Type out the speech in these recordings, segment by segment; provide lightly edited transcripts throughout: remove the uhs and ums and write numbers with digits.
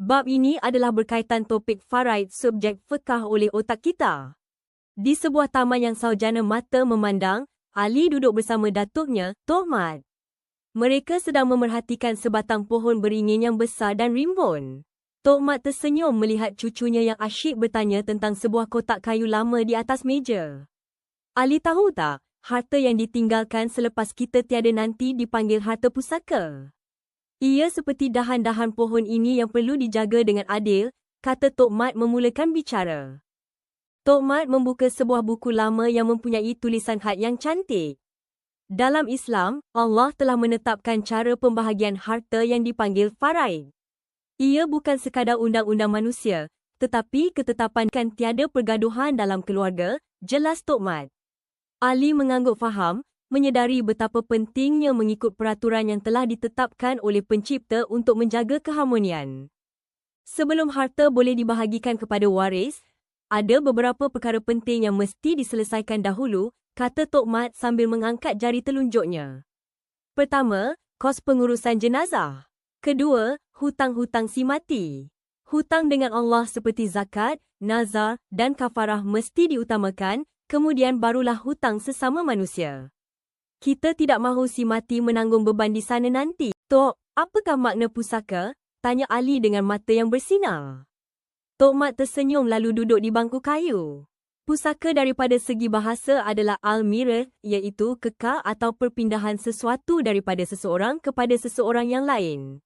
Bab ini adalah berkaitan topik faraid subjek fiqh oleh otak kita. Di sebuah taman yang saujana mata memandang, Ali duduk bersama datuknya, Tok Mat. Mereka sedang memerhatikan sebatang pohon beringin yang besar dan rimbun. Tok Mat tersenyum melihat cucunya yang asyik bertanya tentang sebuah kotak kayu lama di atas meja. Ali tahu tak, harta yang ditinggalkan selepas kita tiada nanti dipanggil harta pusaka. Ia seperti dahan-dahan pohon ini yang perlu dijaga dengan adil, kata Tok Mat memulakan bicara. Tok Mat membuka sebuah buku lama yang mempunyai tulisan khat yang cantik. Dalam Islam, Allah telah menetapkan cara pembahagian harta yang dipanggil faraid. Ia bukan sekadar undang-undang manusia, tetapi ketetapan kan tiada pergaduhan dalam keluarga, jelas Tok Mat. Ali mengangguk faham, menyedari betapa pentingnya mengikut peraturan yang telah ditetapkan oleh pencipta untuk menjaga keharmonian. Sebelum harta boleh dibahagikan kepada waris, ada beberapa perkara penting yang mesti diselesaikan dahulu, kata Tok Mat sambil mengangkat jari telunjuknya. Pertama, kos pengurusan jenazah. Kedua, hutang-hutang si mati. Hutang dengan Allah seperti zakat, nazar dan kafarah mesti diutamakan, kemudian barulah hutang sesama manusia. Kita tidak mahu si mati menanggung beban di sana nanti. Tok, apakah makna pusaka? Tanya Ali dengan mata yang bersinar. Tok Mat tersenyum lalu duduk di bangku kayu. Pusaka daripada segi bahasa adalah al-mirah, iaitu kekal atau perpindahan sesuatu daripada seseorang kepada seseorang yang lain.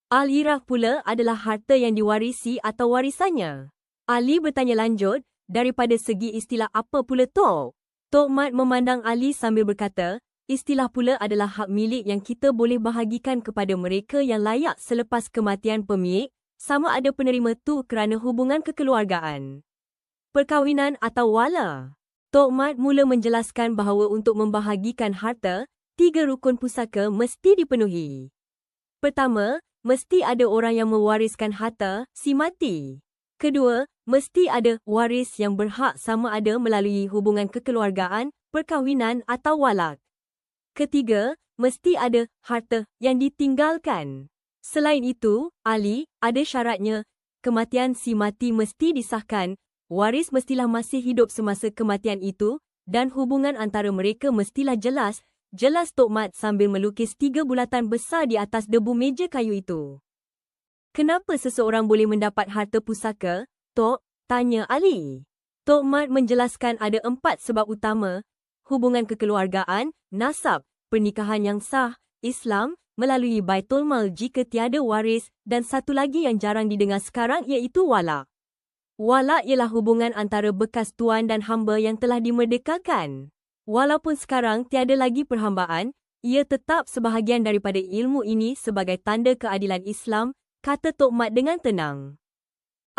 Al-irah pula adalah harta yang diwarisi atau warisannya. Ali bertanya lanjut, daripada segi istilah apa pula Tok? Tok Mat memandang Ali sambil berkata, istilah pula adalah hak milik yang kita boleh bahagikan kepada mereka yang layak selepas kematian pemilik, sama ada penerima tu kerana hubungan kekeluargaan, perkahwinan atau wala. Tok Mat mula menjelaskan bahawa untuk membahagikan harta, 3 rukun pusaka mesti dipenuhi. Pertama, mesti ada orang yang mewariskan harta, si mati. Kedua, mesti ada waris yang berhak sama ada melalui hubungan kekeluargaan, perkahwinan atau walak. Ketiga, mesti ada harta yang ditinggalkan. Selain itu, Ali, ada syaratnya, kematian si mati mesti disahkan, waris mestilah masih hidup semasa kematian itu, dan hubungan antara mereka mestilah jelas, jelas Tok Mat sambil melukis 3 bulatan besar di atas debu meja kayu itu. Kenapa seseorang boleh mendapat harta pusaka, Tok? Tanya Ali. Tok Mat menjelaskan ada 4 sebab utama, hubungan kekeluargaan, nasab, pernikahan yang sah, Islam, melalui Baitul Mal jika tiada waris, dan satu lagi yang jarang didengar sekarang iaitu walak. Walak ialah hubungan antara bekas tuan dan hamba yang telah dimerdekakan. Walaupun sekarang tiada lagi perhambaan, ia tetap sebahagian daripada ilmu ini sebagai tanda keadilan Islam, kata Tok Mat dengan tenang.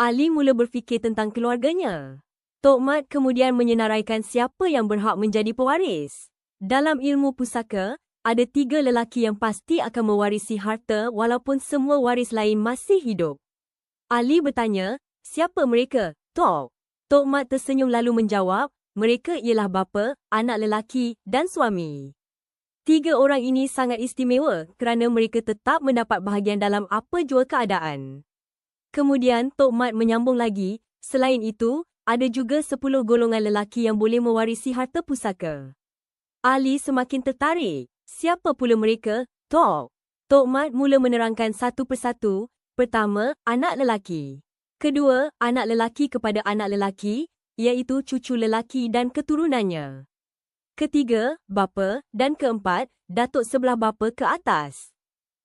Ali mula berfikir tentang keluarganya. Tok Mat kemudian menyenaraikan siapa yang berhak menjadi pewaris. Dalam ilmu pusaka, ada 3 lelaki yang pasti akan mewarisi harta walaupun semua waris lain masih hidup. Ali bertanya, siapa mereka, Tok? Tok Mat tersenyum lalu menjawab, mereka ialah bapa, anak lelaki dan suami. 3 orang ini sangat istimewa kerana mereka tetap mendapat bahagian dalam apa jua keadaan. Kemudian Tok Mat menyambung lagi, selain itu, ada juga 10 golongan lelaki yang boleh mewarisi harta pusaka. Ali semakin tertarik. Siapa pula mereka, Tok? Tok Mat mula menerangkan satu persatu. Pertama, anak lelaki. Kedua, anak lelaki kepada anak lelaki, iaitu cucu lelaki dan keturunannya. Ketiga, bapa, dan keempat, datuk sebelah bapa ke atas.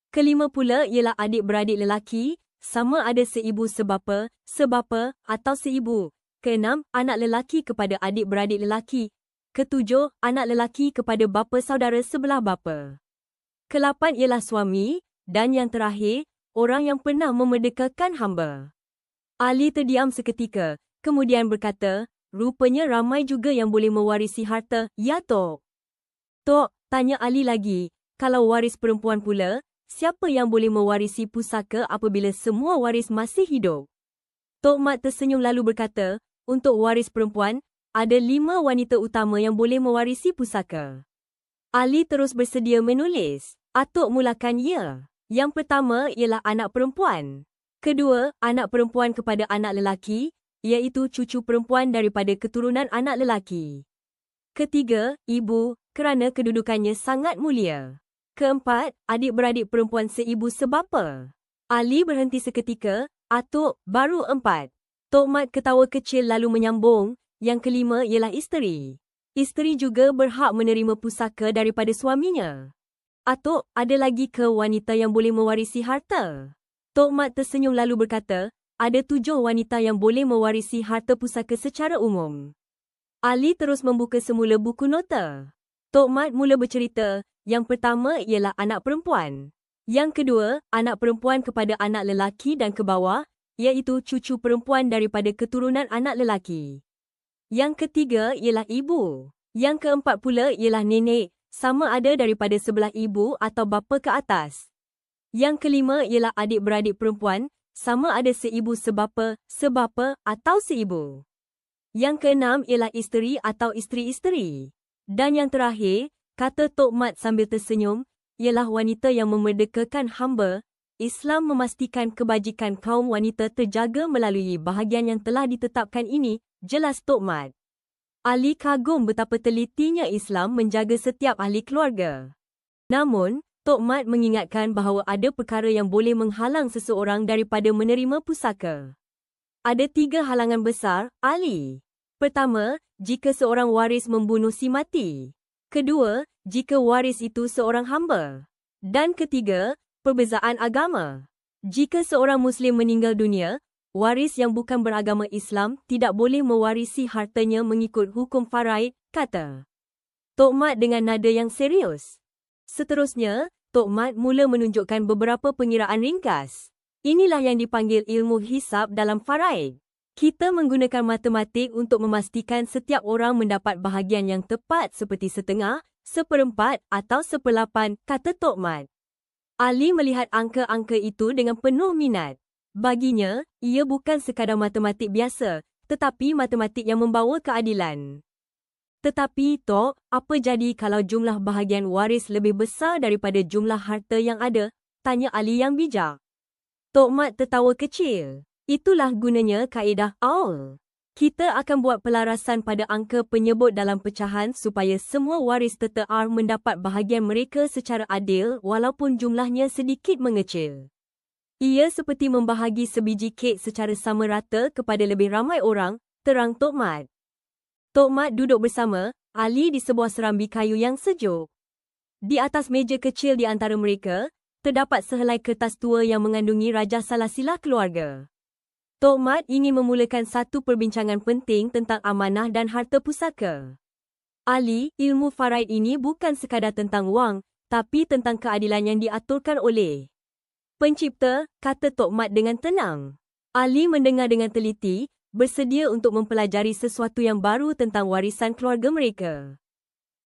Kelima pula ialah adik-beradik lelaki, sama ada seibu sebapa, atau seibu. Keenam, anak lelaki kepada adik-beradik lelaki. Ketujuh, anak lelaki kepada bapa saudara sebelah bapa. Kelapan ialah suami, dan yang terakhir, orang yang pernah memerdekakan hamba. Ali terdiam seketika, kemudian berkata, rupanya ramai juga yang boleh mewarisi harta, ya Tok? Tok, tanya Ali lagi, kalau waris perempuan pula, siapa yang boleh mewarisi pusaka apabila semua waris masih hidup? Tok Mat tersenyum lalu berkata, untuk waris perempuan, ada 5 wanita utama yang boleh mewarisi pusaka. Ali terus bersedia menulis. Atuk mulakan ya. Yang pertama ialah anak perempuan. Kedua, anak perempuan kepada anak lelaki, iaitu cucu perempuan daripada keturunan anak lelaki. Ketiga, ibu, kerana kedudukannya sangat mulia. Keempat, adik-beradik perempuan seibu sebapa. Ali berhenti seketika. Atuk, baru 4. Tok Mat ketawa kecil lalu menyambung, yang kelima ialah isteri. Isteri juga berhak menerima pusaka daripada suaminya. Atuk, ada lagi ke wanita yang boleh mewarisi harta? Tok Mat tersenyum lalu berkata, ada 7 wanita yang boleh mewarisi harta pusaka secara umum. Ali terus membuka semula buku nota. Tok Mat mula bercerita, yang pertama ialah anak perempuan. Yang kedua, anak perempuan kepada anak lelaki dan ke bawah, iaitu cucu perempuan daripada keturunan anak lelaki. Yang ketiga ialah ibu. Yang keempat pula ialah nenek, sama ada daripada sebelah ibu atau bapa ke atas. Yang kelima ialah adik-beradik perempuan, sama ada seibu sebapa atau seibu. Yang keenam ialah isteri atau isteri-isteri. Dan yang terakhir, kata Tok Mat sambil tersenyum, ialah wanita yang memerdekakan hamba. Islam memastikan kebajikan kaum wanita terjaga melalui bahagian yang telah ditetapkan ini, jelas Tok Mat. Ali kagum betapa telitinya Islam menjaga setiap ahli keluarga. Namun, Tok Mat mengingatkan bahawa ada perkara yang boleh menghalang seseorang daripada menerima pusaka. Ada 3 halangan besar, Ali. Pertama, jika seorang waris membunuh si mati. Kedua, jika waris itu seorang hamba. Dan ketiga, perbezaan agama. Jika seorang Muslim meninggal dunia, waris yang bukan beragama Islam tidak boleh mewarisi hartanya mengikut hukum faraid, kata Tok Mat dengan nada yang serius. Seterusnya, Tok Mat mula menunjukkan beberapa pengiraan ringkas. Inilah yang dipanggil ilmu hisab dalam faraid. Kita menggunakan matematik untuk memastikan setiap orang mendapat bahagian yang tepat seperti setengah, seperempat atau sepelapan, kata Tok Mat. Ali melihat angka-angka itu dengan penuh minat. Baginya, ia bukan sekadar matematik biasa, tetapi matematik yang membawa keadilan. Tetapi, Tok, apa jadi kalau jumlah bahagian waris lebih besar daripada jumlah harta yang ada? Tanya Ali yang bijak. Tok Mat tertawa kecil. Itulah gunanya kaedah Aul. Kita akan buat pelarasan pada angka penyebut dalam pecahan supaya semua waris tertear mendapat bahagian mereka secara adil walaupun jumlahnya sedikit mengecil. Ia seperti membahagi sebiji kek secara sama rata kepada lebih ramai orang, terang Tok Mat. Tok Mat duduk bersama Ali di sebuah serambi kayu yang sejuk. Di atas meja kecil di antara mereka, terdapat sehelai kertas tua yang mengandungi rajah salasilah keluarga. Tok Mat ingin memulakan satu perbincangan penting tentang amanah dan harta pusaka. Ali, ilmu faraid ini bukan sekadar tentang wang, tapi tentang keadilan yang diaturkan oleh Pencipta, kata Tok Mat dengan tenang. Ali mendengar dengan teliti, bersedia untuk mempelajari sesuatu yang baru tentang warisan keluarga mereka.